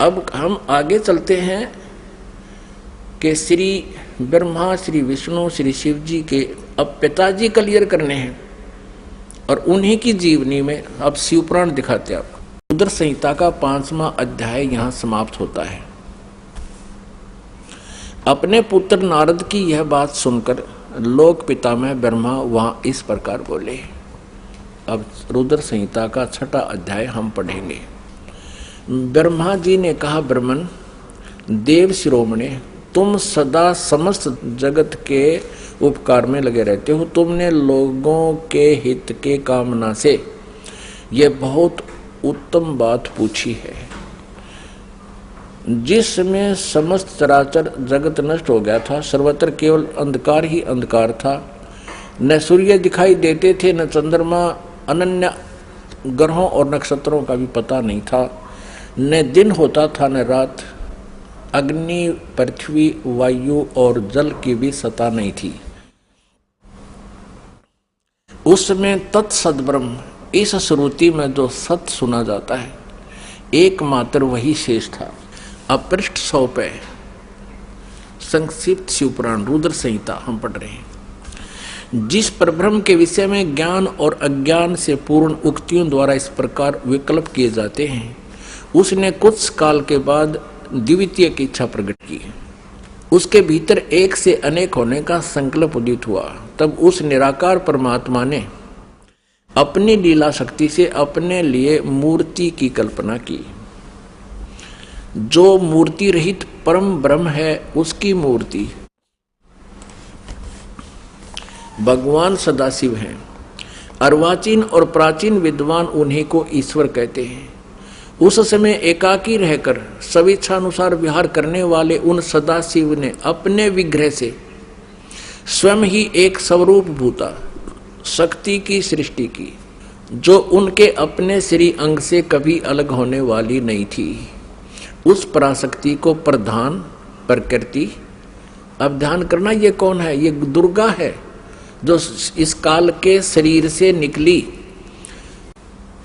अब हम आगे चलते हैं कि श्री ब्रह्मा, श्री विष्णु, श्री शिव जी के अब पिताजी क्लियर करने हैं और उन्हीं की जीवनी में अब शिवपुराण दिखाते हैं आपको। रुद्र संहिता का 5वां अध्याय यहाँ समाप्त होता है। अपने पुत्र नारद की यह बात सुनकर लोक पितामह ब्रह्मा वहां इस प्रकार बोले। अब रुद्र संहिता का 6वां अध्याय हम पढ़ेंगे। ब्रह्मा जी ने कहा, ब्रह्मन देव शिरोमणि, तुम सदा समस्त जगत के उपकार में लगे रहते हो। तुमने लोगों के हित के कामना से यह बहुत उत्तम बात पूछी है। जिसमें समस्त चराचर जगत नष्ट हो गया था, सर्वत्र केवल अंधकार ही अंधकार था। न सूर्य दिखाई देते थे, न चंद्रमा, अनन्य ग्रहों और नक्षत्रों का भी पता नहीं था। न दिन होता था न रात। अग्नि, पृथ्वी, वायु और जल की भी सत्ता नहीं थी। उसमें तत्सद ब्रह्म, इस श्रुति में जो सत्य सुना जाता है एकमात्र वही शेष था। अब पृष्ठ 100 पे संक्षिप्त शिवपुराण रुद्र संहिता हम पढ़ रहे हैं। जिस परब्रह्म के विषय में ज्ञान और अज्ञान से पूर्ण उक्तियों द्वारा इस प्रकार विकल्प किए जाते हैं, उसने कुछ काल के बाद द्वितीय की इच्छा प्रकट की। उसके भीतर एक से अनेक होने का संकल्प उदित हुआ। तब उस निराकार परमात्मा ने अपनी लीला शक्ति से अपने लिए मूर्ति की कल्पना की। जो मूर्ति रहित परम ब्रह्म है, उसकी मूर्ति भगवान सदाशिव हैं। अर्वाचीन और प्राचीन विद्वान उन्हीं को ईश्वर कहते हैं। उस समय एकाकी रहकर स्वेच्छानुसार विहार करने वाले उन सदाशिव ने अपने विग्रह से स्वयं ही एक स्वरूप भूता शक्ति की सृष्टि की, जो उनके अपने श्री अंग से कभी अलग होने वाली नहीं थी। उस पराशक्ति को प्रधान प्रकृति, अब ध्यान करना, ये कौन है? ये दुर्गा है, जो इस काल के शरीर से निकली।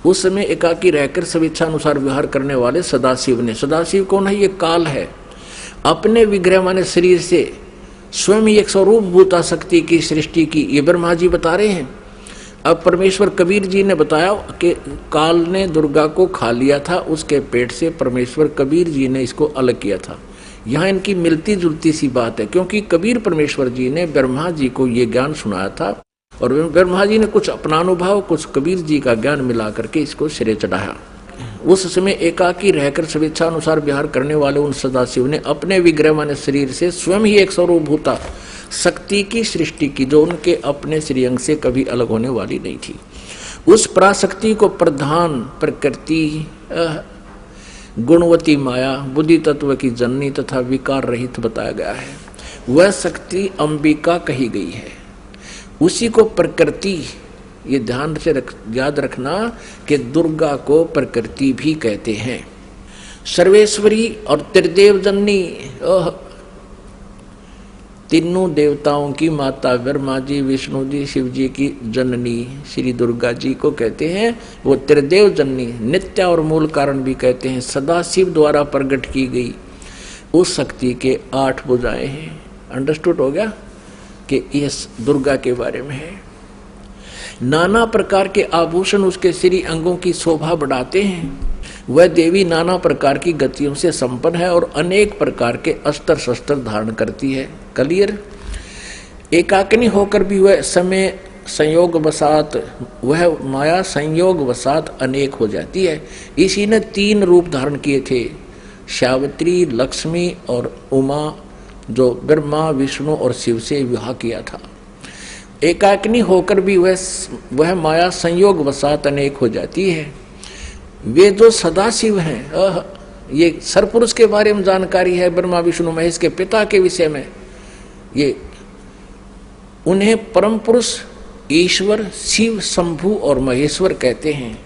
उस समय एकाकी रहकर स्वेच्छानुसार व्यवहार करने वाले सदाशिव ने, सदाशिव कौन है? ये काल है। अपने विग्रह माने शरीर से स्वयं ही एक स्वरूप भूता शक्ति की सृष्टि की, ये ब्रह्मा जी बता रहे हैं। अब परमेश्वर कबीर जी ने बताया कि काल ने दुर्गा को खा लिया था, उसके पेट से परमेश्वर कबीर जी ने इसको अलग किया था। यहाँ इनकी मिलती जुलती सी बात है, क्योंकि कबीर परमेश्वर जी ने ब्रह्मा जी को ये ज्ञान सुनाया था और ब्रह्मा जी ने कुछ अपना अनुभव, कुछ कबीर जी का ज्ञान मिला करके इसको सिरे चढ़ाया। उस समय एकाकी रहकर स्वेच्छानुसार विहार करने वाले उन सदाशिव ने अपने विग्रह माने शरीर से स्वयं ही एक स्वरूप भूता शक्ति की सृष्टि की, जो उनके अपने श्रीअंग से कभी अलग होने वाली नहीं थी। उस पराशक्ति को प्रधान प्रकृति, गुणवती माया, बुद्धि तत्व की जननी तथा विकार रहित बताया गया है। वह शक्ति अंबिका कही गई है। उसी को प्रकृति, ये ध्यान से याद रखना कि दुर्गा को प्रकृति भी कहते हैं। सर्वेश्वरी और त्रिदेव जननी, तीनों देवताओं की माता ब्रह्मा जी, विष्णु जी, शिव जी की जननी श्री दुर्गा जी को कहते हैं। वो त्रिदेव जननी, नित्य और मूल कारण भी कहते हैं। सदाशिव द्वारा प्रकट की गई उस शक्ति के 8 भुजाएं हैं। अंडरस्टूड हो गया कि इस दुर्गा के बारे में है। नाना प्रकार के आभूषण उसके श्री अंगों की शोभा बढ़ाते हैं। वह देवी नाना प्रकार की गतियों से संपन्न है और अनेक प्रकार के अस्त्र शस्त्र धारण करती है। क्लियर? एकाकिनी होकर भी वह समय संयोग वसात, वह माया संयोग वसात अनेक हो जाती है। इसी ने 3 रूप धारण किए थे, सावित्री, लक्ष्मी और उमा, जो ब्रह्मा, विष्णु और शिव से विवाह किया था। एकाकिनी होकर भी वह माया संयोग वसात अनेक हो जाती है। वे जो सदाशिव हैं, ये सरपुरुष के बारे में जानकारी है, ब्रह्मा विष्णु महेश के पिता के विषय में। ये उन्हें परम पुरुष ईश्वर, शिव, शंभु और महेश्वर कहते हैं।